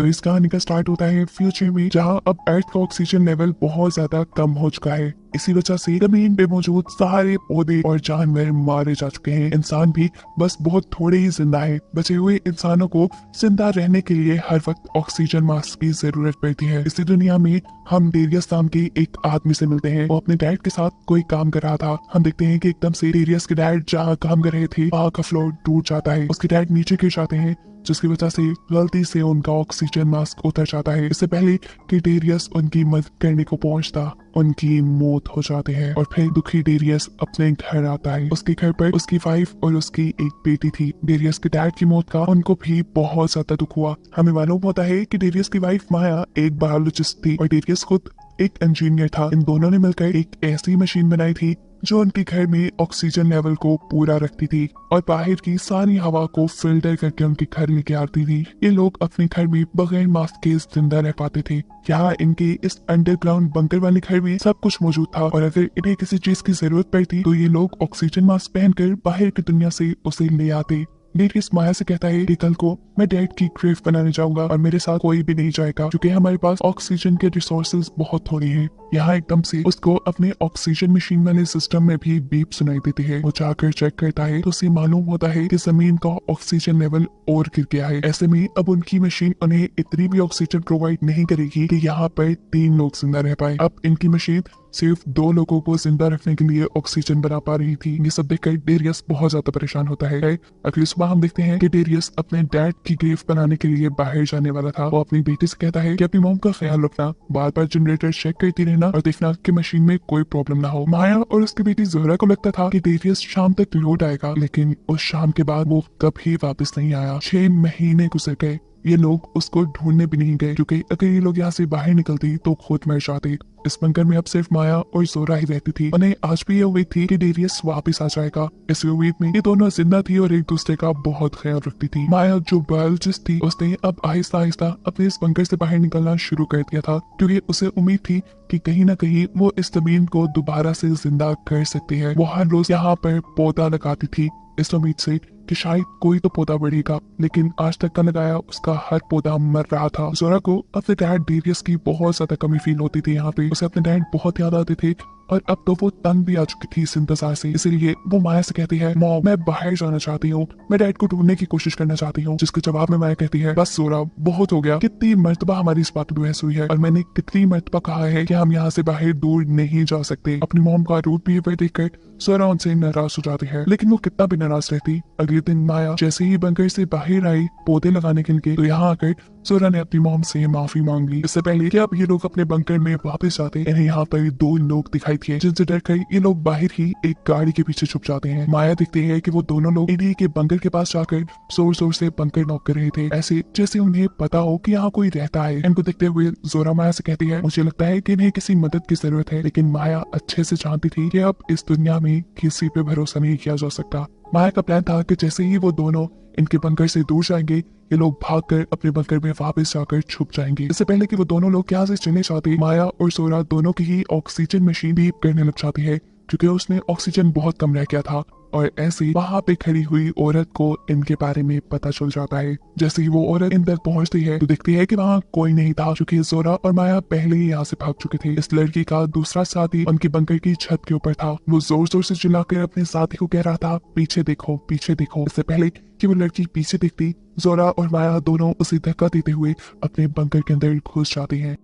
तो इस कहानी का स्टार्ट होता है फ्यूचर में, जहां अब अर्थ का ऑक्सीजन लेवल बहुत ज्यादा कम हो चुका है। इसी वजह से जमीन पे मौजूद सारे पौधे और जानवर मारे जा चुके हैं। इंसान भी बस बहुत थोड़े ही जिंदा है। बचे हुए इंसानों को जिंदा रहने के लिए हर वक्त ऑक्सीजन मास्क की जरूरत पड़ती है। इसी दुनिया में हम डेरियस नाम के एक आदमी से मिलते हैं। वो अपने डैड के साथ कोई काम कर रहा था। हम देखते हैं कि एकदम से डेरियस के डैड जहाँ काम कर रहे थे वहाँ का फ्लोर टूट जाता है। उसके डैड नीचे गिर जाते हैं, जिसकी वजह से गलती से उनका ऑक्सीजन मास्क उतर जाता है। इससे पहले कि डेरियस उनकी मदद करने को पहुंचता, उनकी मौत हो जाती है। और फिर दुखी डेरियस अपने घर आता है। उसके घर पर उसकी वाइफ और उसकी एक बेटी थी। डेरियस के डैड की मौत का उनको भी बहुत ज्यादा दुख हुआ। हमें मालूम होता है कि डेरियस की वाइफ माया एक बायोलॉजिस्ट थी और डेरियस खुद एक इंजीनियर था। इन दोनों ने मिलकर एक ऐसी मशीन बनाई थी जो उनके घर में ऑक्सीजन लेवल को पूरा रखती थी और बाहर की सारी हवा को फिल्टर करके उनके घर लेके आती थी। ये लोग अपने घर में बगैर मास्क के जिंदा रह पाते थे। यहाँ इनके इस अंडरग्राउंड बंकर वाले घर में सब कुछ मौजूद था और अगर इन्हें किसी चीज की जरूरत पड़ती तो ये लोग ऑक्सीजन मास्क पहनकर बाहर की दुनिया से उसे ले आते। डेरियस माया से कहता है कि कल को मैं डैड की ग्रेव बनाने जाऊंगा और मेरे साथ कोई भी नहीं जाएगा क्योंकि हमारे पास ऑक्सीजन के रिसोर्सेज बहुत थोड़े हैं। यहाँ एकदम से उसको अपने ऑक्सीजन मशीन वाले सिस्टम में भी बीप सुनाई देती है। वो जाकर चेक करता है तो उसे मालूम होता है कि जमीन का ऑक्सीजन लेवल और गिर गया है। ऐसे में अब उनकी मशीन उन्हें इतनी भी ऑक्सीजन प्रोवाइड नहीं करेगी कि यहाँ पर 3 लोग जिंदा रह पाए। अब इनकी मशीन सिर्फ 2 लोगों को जिंदा रखने के लिए ऑक्सीजन बना पा रही थी। ये सब देखकर डेरियस बहुत ज्यादा परेशान होता है। अगली सुबह हम देखते हैं कि डेरियस अपने डैड की ग्रेव बनाने के लिए बाहर जाने वाला था। वो अपनी बेटी से कहता है कि अपनी मॉम का ख्याल रखना, बार बार जनरेटर चेक करती रहना और देखना कि मशीन में कोई प्रॉब्लम ना हो। माया और उसकी बेटी जोहरा को लगता था कि डेरियस शाम तक लौट आएगा, लेकिन उस शाम के बाद वो कभी वापस नहीं आया। 6 महीने गुजर गए। ये लोग उसको ढूंढने भी नहीं गए क्योंकि अगर ये लोग यहाँ से बाहर निकलती तो खुद मर जाते। इस बंकर में अब सिर्फ माया और जोरा ही रहती थी। उन्हें आज भी ये उम्मीद थी कि डेरियस वापस आ जाएगा। इस उम्मीद में ये दोनों जिंदा थी और एक दूसरे का बहुत ख्याल रखती थी। माया जो बायोलॉजिस्ट थी उसने अब आहिस्ता आहिस्ता अपने इस बंकर से बाहर निकलना शुरू कर दिया था क्योंकि उसे उम्मीद थी कि कहीं ना कहीं वो इस जमीन को दोबारा से जिंदा कर सकती है। वो हर रोज यहाँ पर पौधा लगाती थी इस उम्मीद से कि शायद कोई तो पौधा बढ़ेगा, लेकिन आज तक का लगाया उसका हर पौधा मर रहा था। जोरा को अपने डैड डेरियस की बहुत ज्यादा कमी फील होती थी। यहाँ पे उसे अपने डैड बहुत याद आते थे और अब तो वो तंग भी आ चुकी थी इस इंतजार से। इसीलिए वो माया से कहती है, मॉम मैं बाहर जाना चाहती हूँ, मैं डैड को ढूंढने की कोशिश करना चाहती हूँ। जिसके जवाब में माया कहती है, बस जोरा बहुत हो गया। कितनी मर्तबा हमारी इस बात पर बहस हुई है और मैंने कितनी मर्तबा कहा है कि हम यहाँ से बाहर दूर नहीं जा सकते। अपनी मॉम का रूट बिहेवियर देखकर जोरा उनसे नाराज हो जाती है, लेकिन वो कितना भी नाराज रहती। अगले दिन माया जैसे ही बंकर से बाहर आई पौधे लगाने के लिए, तो यहाँ आकर जोरा ने अपनी मॉम से माफी मांग ली। इससे पहले कि अब ये लोग अपने बंकर में वापस जाते, इन्हें यहाँ पर 2 लोग दिखाई दिए जिनसे डरकर ये लोग बाहर ही एक गाड़ी के पीछे छुप जाते हैं। माया दिखती है कि वो दोनों लोग इन्हीं के बंकर के पास जाकर जोर जोर से बंकर नॉक कर रहे थे, ऐसे जैसे उन्हें पता हो कि यहाँ कोई रहता है। इनको देखते हुए जोरा माया से कहती है, मुझे लगता है कि इन्हें किसी मदद की जरूरत है। लेकिन माया अच्छे से जानती थी कि अब इस दुनिया में किसी पे भरोसा नहीं किया जा सकता। माया का प्लान था कि जैसे ही वो दोनों इनके बंकर से दूर जाएंगे, ये लोग भागकर अपने बंकर में वापस जाकर छुप जाएंगे। इससे पहले कि वो दोनों लोग यहाँ से चले जाते, माया और जोरा दोनों की ही ऑक्सीजन मशीन बीप करने लग जाती है क्योंकि उसमें ऑक्सीजन बहुत कम रह गया था। और ऐसे वहां पे खड़ी हुई औरत को इनके बारे में पता चल जाता है। जैसे ही वो औरत इन तक पहुंचती है तो दिखती है कि वहाँ कोई नहीं था क्योंकि जोरा और माया पहले ही यहाँ से भाग चुके थे। इस लड़की का दूसरा साथी उनके बंकर की छत के ऊपर था। वो जोर जोर से चिल्लाकर अपने साथी को कह रहा था, पीछे देखो पीछे देखो। इससे पहले कि वो लड़की पीछे दिखती, जोरा और माया दोनों उसे धक्का देते हुए अपने बंकर के अंदर घुस जाती है।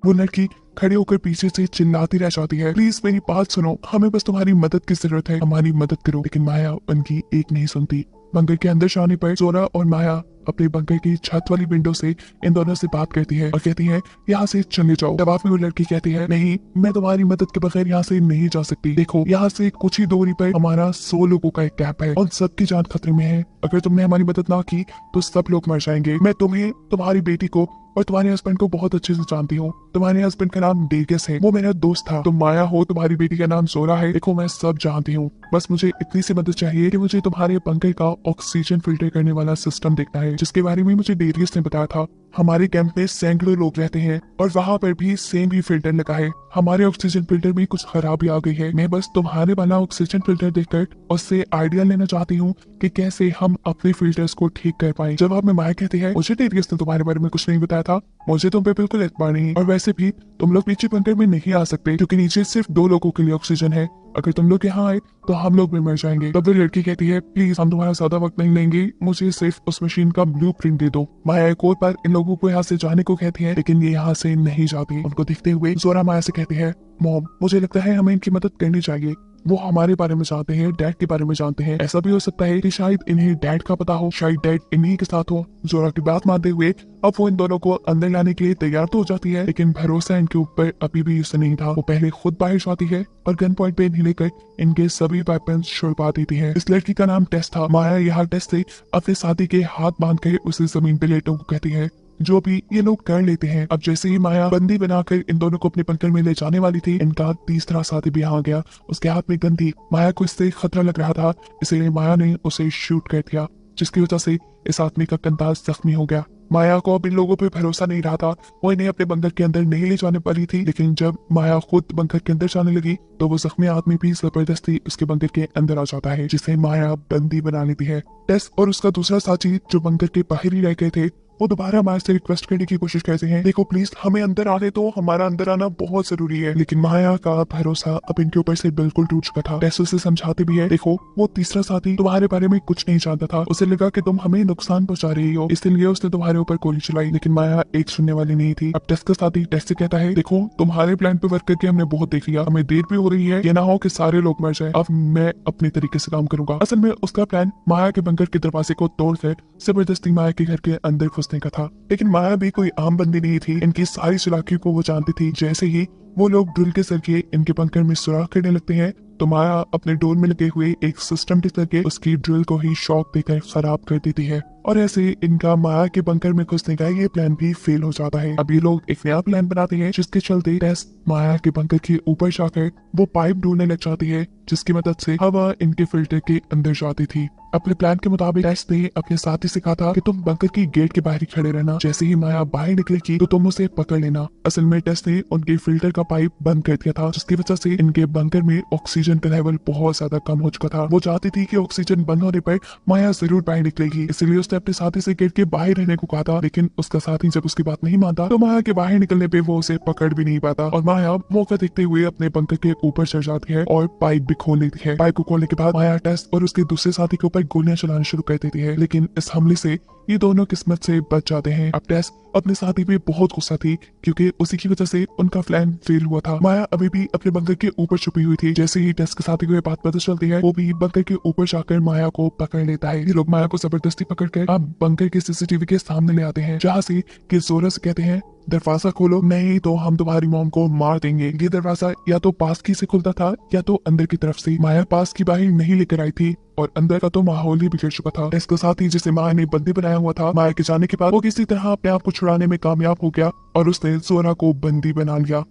वो लड़की खड़े होकर पीछे से चिल्लाती रह जाती है, प्लीज मेरी बात सुनो, हमें बस तुम्हारी मदद की जरूरत है, हमारी मदद करो। लेकिन माया उनकी एक नहीं सुनती। बंकर के अंदर जाने पर जोरा और माया अपने बंकर की छत वाली विंडो से इन दोनों से बात करती है और कहती है, यहाँ से चले जाओ। जवाब में वो लड़की कहती है, नहीं मैं तुम्हारी मदद के बगैर यहाँ से नहीं जा सकती। देखो यहाँ से कुछ ही दूरी पर हमारा 100 लोगों का एक कैंप है और सबकी जान खतरे में है। अगर तुमने हमारी मदद ना की तो सब लोग मर जाएंगे। मैं तुम्हें, तुम्हारी बेटी को और तुम्हारे हस्बैंड को बहुत अच्छे से जानती हूँ। तुम्हारे हस्बैंड का नाम डेरियस है, वो मेरा दोस्त था। तुम माया हो, तुम्हारी बेटी का नाम जोरा है। देखो मैं सब जानती हूँ, बस मुझे इतनी सी मदद चाहिए कि मुझे तुम्हारे बंकर का ऑक्सीजन फिल्टर करने वाला सिस्टम देखना है जिसके बारे में मुझे डेरियस ने बताया था। हमारे कैंप में सैकड़ों लोग रहते हैं और वहाँ पर भी सेम ही फिल्टर लगा है। हमारे ऑक्सीजन फिल्टर में कुछ खराबी आ गई है। मैं बस तुम्हारे वाला ऑक्सीजन फिल्टर देखकर उससे आइडिया लेना चाहती हूँ कि कैसे हम अपने फिल्टर्स को ठीक कर पाए। जवाब में माया कहती है, मुझे डेरियस ने तुम्हारे बारे में कुछ नहीं बताया था, मुझे तुम पे बिल्कुल एतबार नहीं, और वैसे भी तुम लोग नीचे बंकर में नहीं आ सकते क्योंकि नीचे सिर्फ 2 लोगों के लिए ऑक्सीजन है। अगर तुम लोग यहाँ आए तो हम लोग भी मर जाएंगे। तब वो लड़की कहती है, प्लीज हम तुम्हारा ज्यादा वक्त नहीं लेंगे, मुझे सिर्फ उस मशीन का ब्लूप्रिंट दे दो। माया एक और बार इन लोगों को यहाँ से जाने को कहती है, लेकिन ये यहाँ से नहीं जाती। उनको देखते हुए जोरा माया से कहती है, मॉम मुझे लगता है हमें इनकी मदद करनी चाहिए। वो हमारे बारे में जानते हैं, डैड के बारे में जानते हैं। ऐसा भी हो सकता है कि शायद इन्हें डैड का पता हो, शायद डैड इन्हीं के साथ हो। जोरा की बात मानते हुए अब वो इन दोनों को अंदर लाने के लिए तैयार तो हो जाती है, लेकिन भरोसा इनके ऊपर अभी भी इससे नहीं था। वो पहले खुद बाहर जाती है और गन पॉइंट पे इन्हें लेकर इनके सभी वेपन छुड़वा देती है। इस लड़की का नाम टेस था। माया यहाँ टेस से अपने साथी के हाथ बांध कर उसे जमीन पे लेटने को कहती है, जो भी ये लोग कर लेते हैं। अब जैसे ही माया बंदी बनाकर इन दोनों को अपने बंकर में ले जाने वाली थी, इनका तीसरा साथी भी आ गया। उसके हाथ में गन थी। माया को इससे खतरा लग रहा था, इसलिए माया ने उसे शूट कर दिया, जिसकी वजह से इस आदमी का कंधा जख्मी हो गया। माया को अब इन लोगों पे भरोसा नहीं रहा था। वो इन्हें अपने बंकर के अंदर नहीं ले जाने वाली थी, लेकिन जब माया खुद बंकर के अंदर जाने लगी तो वो जख्मी आदमी भी जबरदस्ती उसके बंकर के अंदर आ जाता है, जिसे माया बंदी बना लेती है। टेस और उसका दूसरा साथी जो बंकर के बाहर ही रह गए थे, वो दोबारा माया से रिक्वेस्ट करने की कोशिश करते हैं, देखो प्लीज हमें अंदर आने दो, हमारा अंदर आना बहुत जरूरी है। लेकिन माया का भरोसा अब इनके ऊपर से बिल्कुल टूट चुका था। टेस उसे समझाते भी है, देखो वो तीसरा साथी तुम्हारे बारे में कुछ नहीं जानता था, उसे लगा कि तुम हमें नुकसान पहुंचा रही हो, इसलिए उसने तुम्हारे ऊपर गोली चलाई। लेकिन माया एक सुनने वाली नहीं थी। अब टेस का साथी टेस से कहता है, देखो तुम्हारे प्लान पे वर्क करके हमने बहुत देख लिया, हमें देर भी हो रही है, ये ना हो कि सारे लोग मर जाए। अब मैं अपने तरीके से काम करूंगा। असल में उसका प्लान माया के बंकर के दरवाजे को तोड़कर जबरदस्ती माया के घर के अंदर घुसने का था। लेकिन माया भी कोई आम बंदी नहीं थी, इनकी सारी चालाकियों को वो जानती थी। जैसे ही वो लोग ड्रिल के जरिए इनके बंकर में सुराख करने लगते हैं, तो माया अपने डोर में लगे हुए एक सिस्टम टिक करके उसकी ड्रिल को ही शॉक देकर खराब कर देती है, और ऐसे इनका माया के बंकर में घुसने का ये प्लान भी फेल हो जाता है। अब ये लोग एक नया प्लान बनाते हैं, जिसके चलते टेस माया के बंकर के ऊपर जाकर वो पाइप ढूंढने लग जाती है, जिसकी मदद से हवा इनके फिल्टर के अंदर जाती थी। अपने प्लान के मुताबिक टेस ने अपने साथी से कहा था कि तुम बंकर की गेट के बाहर ही खड़े रहना, जैसे ही माया बाहर निकलेगी तो तुम उसे पकड़ लेना। असल में टेस ने उनके फिल्टर का पाइप बंद कर दिया था, जिसकी वजह से इनके बंकर में ऑक्सीजन का लेवल बहुत ज्यादा कम हो चुका था। वो चाहती थी कि ऑक्सीजन बंद होने पर माया जरूर बाहर निकलेगी, इसलिए उसने अपने साथी से गेट के बाहर रहने को कहा था। लेकिन उसका साथी जब उसकी बात नहीं मानता तो माया के बाहर निकलने पे वो उसे पकड़ भी नहीं पाता, और माया मौका देखते हुए अपने बंकर के ऊपर चढ़ जाती है और पाइप भी खोल लेती है। पाइप को खोलने के बाद माया टेस और उसके दूसरे साथी के ऊपर गोलियां चलाना शुरू कर देती है, लेकिन इस हमले से ये दोनों किस्मत से बच जाते हैं। अब टेस अपने साथी पे बहुत गुस्सा थी, क्योंकि उसी की वजह से उनका प्लान फेल हुआ था। माया अभी भी अपने बंकर के ऊपर छुपी हुई थी। जैसे ही टेस के साथी को ये बात पता चलती है, वो भी बंकर के ऊपर जाकर माया को पकड़ लेता है। ये लोग माया को जबरदस्ती पकड़कर अब बंकर के सीसीटीवी के सामने ले आते हैं, जहाँ से कि जोरा से कहते हैं, दरवाजा खोलो, नहीं तो हम तुम्हारी मॉम को मार देंगे। ये दरवाजा या तो पास की से खुलता था या तो अंदर की तरफ से। माया पास की बाहर नहीं लेकर आई थी और अंदर का तो माहौल ही बिगड़ चुका था। इसके साथ ही जिसे माया ने बंदी बनाया हुआ था, माया के जाने के बाद वो किसी तरह अपने आप को छुड़ाने में कामयाब हो गया और उसने जोरा को बंदी बना लिया।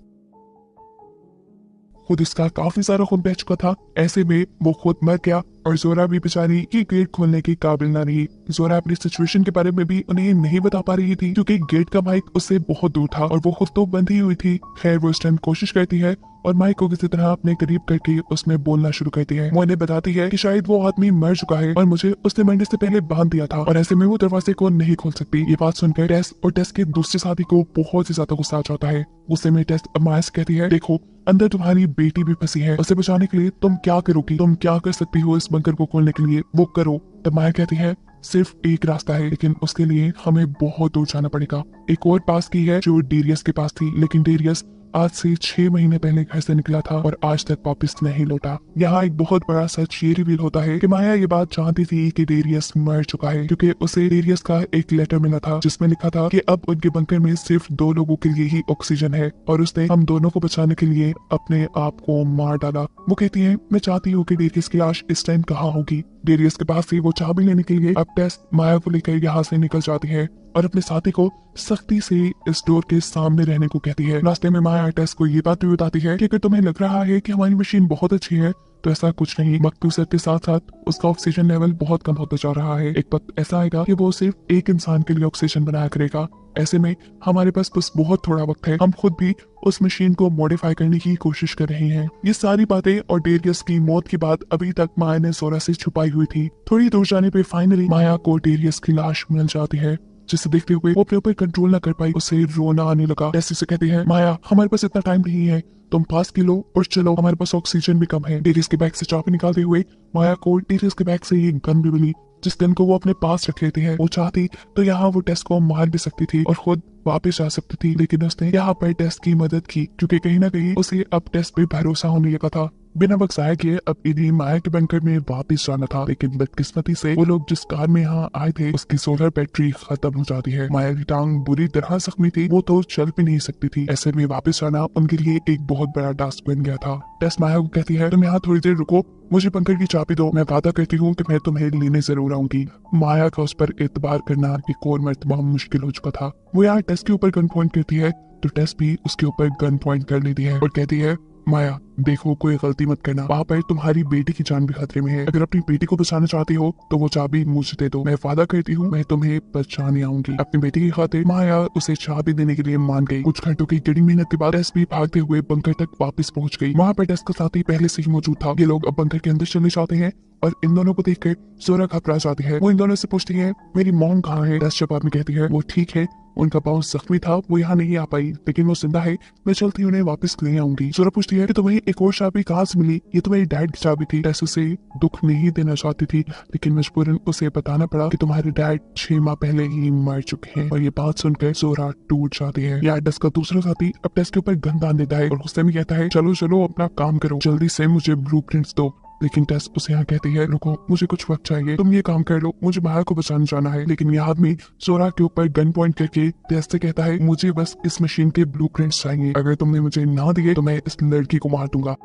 खुद इसका काफी सारा खून बह चुका था, ऐसे में वो खुद मर गया और जोरा भी बेचारी की गेट खोलने की काबिल न रही। जोरा अपनी सिचुएशन के बारे में भी उन्हें नहीं बता पा रही थी, क्योंकि गेट का माइक उससे बहुत दूर था और वो खुद तो बंधी हुई थी। खैर वो इस टाइम कोशिश करती है और माइक को किसी तरह अपने करीब करके उसमें बोलना शुरू करती है। वो इन्हें बताती है कि शायद वो आदमी मर चुका है और मुझे उसने मरने से पहले बांध दिया था, और ऐसे में वो दरवाजे को नहीं खोल सकती। ये बात सुनकर टेस और टेस के दूसरे साथी को बहुत ही ज्यादा गुस्सा आ जाता है। गुस्से में टेस माया से कहती है, देखो अंदर तुम्हारी बेटी भी फंसी है, उसे बचाने के लिए तुम क्या करोगी, तुम क्या कर सकती हो इस बंकर को खोलने के लिए, वो करो। तब माया कहती है, सिर्फ एक रास्ता है, लेकिन उसके लिए हमें बहुत दूर जाना पड़ेगा। एक और पास की है जो डेरियस के पास थी, लेकिन डेरियस आज से 6 महीने पहले घर से निकला था और आज तक वापस नहीं लौटा। यहाँ एक बहुत बड़ा सच ये रिवील होता है कि माया ये बात जानती थी कि डेरियस मर चुका है, क्योंकि उसे डेरियस का एक लेटर मिला था जिसमें लिखा था कि अब उनके बंकर में सिर्फ 2 लोगों के लिए ही ऑक्सीजन है और उसने हम दोनों को बचाने के लिए अपने आप को मार डाला। वो कहती है, मैं चाहती हूँ कि डेरियस की लाश इस टाइम कहाँ होगी। डेरियस के पास से वो चाबी लेने के लिए अब टेस माया को लेकर यहाँ से निकल जाती है और अपने साथी को सख्ती से इस डोर के सामने रहने को कहती है। रास्ते में माया टेस को ये बात भी बताती है कि अगर तुम्हें लग रहा है कि हमारी मशीन बहुत अच्छी है तो ऐसा कुछ नहीं, वक्त गुजर के साथ साथ उसका ऑक्सीजन लेवल बहुत कम होता जा रहा है। एक वक्त ऐसा आएगा कि वो सिर्फ एक इंसान के लिए ऑक्सीजन बनाया करेगा। ऐसे में हमारे पास बस बहुत थोड़ा वक्त है। हम खुद भी उस मशीन को मॉडिफाई करने की कोशिश कर रहे हैं। ये सारी बातें और डेरियस की मौत के बाद अभी तक माया ने जोरा से छुपाई हुई थी। थोड़ी दूर जाने पे फाइनली माया को डेरियस की लाश मिल जाती है, जिसे देखते हुए वो अपने ऊपर कंट्रोल न कर पाई, उसे रोना आने लगा। टेस उसे कहती है, माया हमारे पास इतना टाइम नहीं है, तुम पास की लो और चलो, हमारे पास ऑक्सीजन भी कम है। डेरियस के बैग से चाबी निकालते हुए माया को डेरियस के बैग से एक गन भी मिली, जिस गन को वो अपने पास रख लेती है। वो चाहती तो यहाँ वो टेस को मार भी सकती थी और खुद वापस आ सकती थी, लेकिन उसने यहाँ पर टेस की मदद की, क्योंकि कहीं ना कहीं उसे अब टेस पे भरोसा होने लगा था। बिना वक्त जाए किए अब इन्हें माया के बंकर में वापस जाना था, लेकिन बदकिस्मती से वो लोग जिस कार में यहाँ आए थे उसकी सोलर बैटरी खत्म हो जाती है। माया की टांग बुरी तरह जख्मी थी, वो तो चल भी नहीं सकती थी। ऐसे में वापस जाना उनके लिए एक बहुत बड़ा टास्क बन गया था। टेस माया को कहती है, तुम यहाँ थोड़ी देर रुको, मुझे बंकर की चाबी दो, मैं वादा करती हूँ कि मैं तुम्हें लेने जरूर आऊंगी। माया का उस पर एतबार करना एक और मर्तबा मुश्किल हो चुका था। वो यहाँ टेस के ऊपर गन पॉइंट करती है तो टेस भी उसके ऊपर गन पॉइंट कर लेती है और कहती है, माया देखो कोई गलती मत करना, वहाँ पर तुम्हारी बेटी की जान भी खतरे में है। अगर अपनी बेटी को बचाना चाहती हो तो वो चाबी मुझे दे दो, मैं वादा करती हूँ मैं तुम्हें बचाने आऊंगी। अपनी बेटी की खातिर माया उसे चाबी देने के लिए मान गई। कुछ घंटों की कड़ी मेहनत के बाद टेस भी भागते हुए बंकर तक वापस पहुंच गई। वहाँ पर टेस का साथी पहले से ही मौजूद था। ये लोग अब बंकर के अंदर चले जाते हैं और इन दोनों को देखकर जोरा घबरा जाती है। वो इन दोनों से पूछती है, मेरी मॉम कहाँ है? टेस जवाब में कहती है, वो ठीक है, उनका पाँव जख्मी था, वो यहाँ नहीं आ पाई, लेकिन वो जिंदा है, मैं चलती उन्हें वापस ले आऊंगी। जोरा पूछती है कि तुम्हें एक और चाबी कहाँ से मिली? ये तो मेरी डैड की चाबी थी। टेस उसे दुख नहीं देना चाहती थी, लेकिन मजबूरन उसे बताना पड़ा कि तुम्हारे डैड 6 माह पहले ही मर चुके हैं। और ये बात सुनकर जोरा टूट जाती है। यहाँ टेस का दूसरा साथी अब टेस के ऊपर गन बांध देता है और गुस्से में कहता है, चलो चलो अपना काम करो, जल्दी से मुझे ब्लूप्रिंट्स दो। लेकिन टेस उसे यहाँ कहती है, रुको मुझे कुछ वक्त चाहिए, तुम ये काम कर लो, मुझे माया को बचाने जाना है। लेकिन यह आदमी जोरा के ऊपर गन पॉइंट करके टेस से कहता है, मुझे बस इस मशीन के ब्लूप्रिंट्स चाहिए, अगर तुमने मुझे ना दिए तो मैं इस लड़की को मार दूंगा।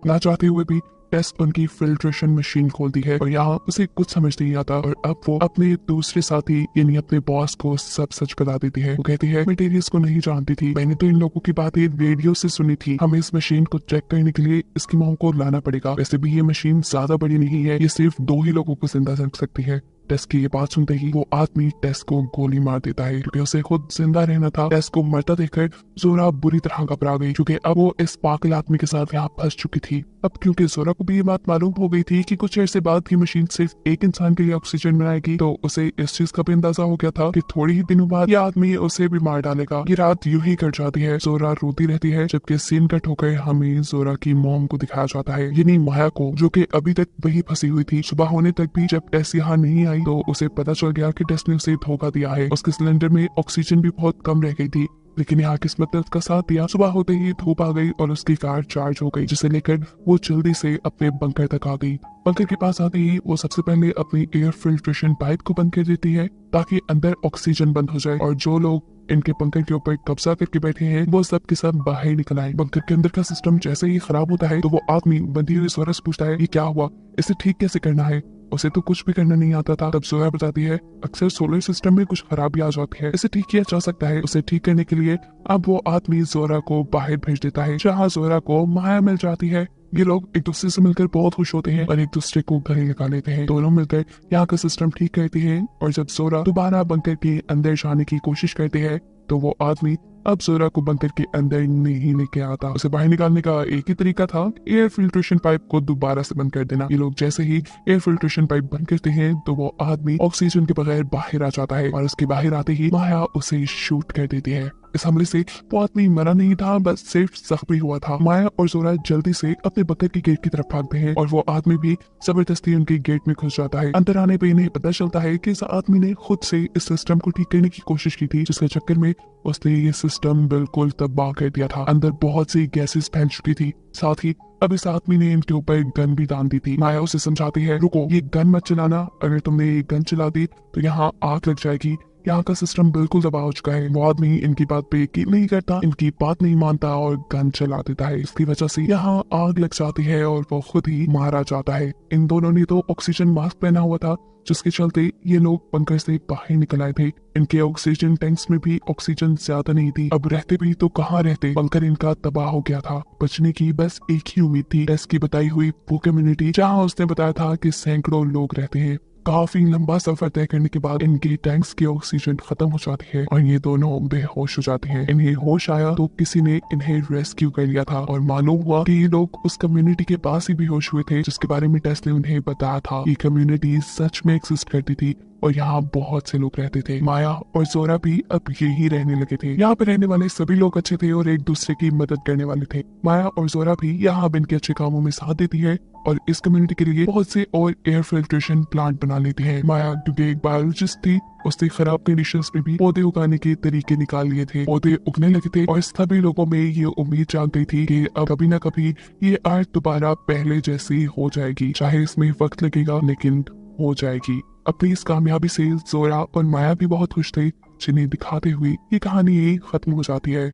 ना चाहते हुए भी टेस उनकी फिल्ट्रेशन मशीन खोलती है और यहाँ उसे कुछ समझ नहीं आता और अब वो अपने दूसरे साथी यानी अपने बॉस को सब सच बता देती है। वो कहती है, मैं डेरियस को नहीं जानती थी, मैंने तो इन लोगों की बातें रेडियो से सुनी थी, हमें इस मशीन को चेक करने के लिए इसकी मॉम को लाना पड़ेगा। वैसे भी ये मशीन ज्यादा बड़ी नहीं है, ये सिर्फ 2 ही लोगों को जिंदा रख सकती है। टेस की ये बात सुनते ही वो आदमी टेस को गोली मार देता है, क्योंकि उसे खुद जिंदा रहना था। टेस को मरता देखकर जोरा बुरी तरह घबरा गई, क्योंकि अब वो इस पागल आदमी के साथ यहाँ फंस चुकी थी। अब क्योंकि जोरा को भी ये बात मालूम हो गई थी कि कुछ ऐसे बाद की मशीन सिर्फ एक इंसान के लिए ऑक्सीजन बनाएगी, तो उसे इस चीज का भी अंदाजा हो गया था कि थोड़ी ही दिनों बाद ये आदमी उसे भी मार डालेगा। ये रात यूं ही कट जाती है, जोरा रोती रहती है, जबकि सीन कट होकर हमें जोरा की मॉम को दिखाया जाता है, यानी माया को, जो कि अभी तक वही फंसी हुई थी। सुबह होने तक भी जब टेस यहाँ नहीं आई तो उसे पता चल गया कि टेस ने उसे धोखा दिया है। उसके सिलेंडर में ऑक्सीजन भी बहुत कम रह गई थी, लेकिन यहाँ किस्मत ने उसका साथ दिया। सुबह होते ही धूप आ गई और उसकी कार चार्ज हो गई, जिसे लेकर वो जल्दी से अपने बंकर तक आ गई। बंकर के पास आते ही वो सबसे पहले अपनी एयर फिल्ट्रेशन पाइप को बंद कर देती है, ताकि अंदर ऑक्सीजन बंद हो जाए और जो लोग इनके बंकर के ऊपर कब्जा करके बैठे हैं वो सब के सब बाहर निकल आए। बंकर के अंदर का सिस्टम जैसे ही खराब होता है तो वो आदमी बंधी हुई जोरा से पूछता है, ये क्या हुआ, इसे ठीक कैसे करना है? उसे तो कुछ भी करना नहीं आता था। तब जोया बताती है, अक्सर सोलर सिस्टम में कुछ खराबी आ जाती है, इसे ठीक किया जा सकता है। उसे ठीक करने के लिए अब वो आदमी जोरा को बाहर भेज देता है, जहाँ जोरा को माया मिल जाती है। ये लोग एक दूसरे से मिलकर बहुत खुश होते हैं और एक दूसरे को गले लगा लेते हैं। दोनों मिलकर यहाँ का सिस्टम ठीक करते हैं और जब जोरा दोबारा बंकर के अंदर जाने की कोशिश करते हैं तो वो आदमी अब जोरा को बंकर के अंदर नहीं लेके आता। उसे बाहर निकालने का एक ही तरीका था, एयर फिल्ट्रेशन पाइप को दोबारा से बंद कर देना। ये लोग जैसे ही एयर फिल्ट्रेशन पाइप बंद करते हैं तो वो आदमी ऑक्सीजन के बगैर बाहर आ जाता है और उसके बाहर आते ही माया उसे शूट कर देती है। इस हमले से वो आदमी मरा नहीं था, बस सिर्फ जख्मी हुआ था। माया और जोरा जल्दी से अपने बंकर की गेट की तरफ भागते हैं और वो आदमी भी जबरदस्ती उनके गेट में घुस जाता है। अंदर आने पे इन्हें पता चलता है कि इस आदमी ने खुद से इस सिस्टम को ठीक करने की कोशिश की थी, जिसके चक्कर में उसने ये सिस्टम बिल्कुल तबाह कर दिया था। अंदर बहुत सी गैसेस फैल चुकी थी, साथ ही अब इस आदमी ने इनके ऊपर गन भी दान दी थी। माया उसे समझाती है, रुको ये गन मत चलाना, अगर तुमने ये गन चला दी तो यहाँ आग लग जाएगी, यहाँ का सिस्टम बिल्कुल दबा हो चुका है। वो आदमी इनकी बात पे यकीन नहीं करता, इनकी बात नहीं मानता और गन चला देता है। इसकी वजह से यहाँ आग लग जाती है और वो खुद ही मारा जाता है। इन दोनों ने तो ऑक्सीजन मास्क पहना हुआ था, जिसके चलते ये लोग बंकर से बाहर निकल आए थे। इनके ऑक्सीजन टैंक्स में भी ऑक्सीजन ज्यादा नहीं थी। अब रहते भी तो कहाँ रहते, बंकर इनका तबाह हो गया था। बचने की बस एक ही उम्मीद थी, टेस की बताई हुई वो कम्युनिटी जहाँ उसने बताया था कि सैकड़ों लोग रहते हैं। काफी लंबा सफर तय करने के बाद इनकी टैंक्स की ऑक्सीजन खत्म हो जाती है और ये दोनों बेहोश हो जाते हैं। इन्हें होश आया तो किसी ने इन्हें रेस्क्यू कर लिया था और मालूम हुआ कि ये लोग उस कम्युनिटी के पास ही बेहोश हुए थे जिसके बारे में टेस ने उन्हें बताया था। ये कम्युनिटी सच में एग्जिस्ट करती थी और यहाँ बहुत से लोग रहते थे। माया और जोरा भी अब यही रहने लगे थे। यहाँ पे रहने वाले सभी लोग अच्छे थे और एक दूसरे की मदद करने वाले थे। माया और जोरा भी यहाँ अब इनके अच्छे कामों में साथ देती है और इस कम्युनिटी के लिए बहुत से और एयर फिल्ट्रेशन प्लांट बना लेती है। माया क्योंकि एक बायोलॉजिस्ट थी, उसने खराब कंडीशंस में भी पौधे उगाने के तरीके निकाल लिए थे। पौधे उगने लगे थे और सभी लोगों में ये उम्मीद जाग गई थी कि अब कभी ना कभी ये अर्थ दोबारा पहले जैसी हो जाएगी। चाहे इसमें वक्त लगेगा लेकिन हो जाएगी। अपनी इस कामयाबी से जोरा और माया भी बहुत खुश थे, जिन्हें दिखाते हुए ये कहानी खत्म हो जाती है।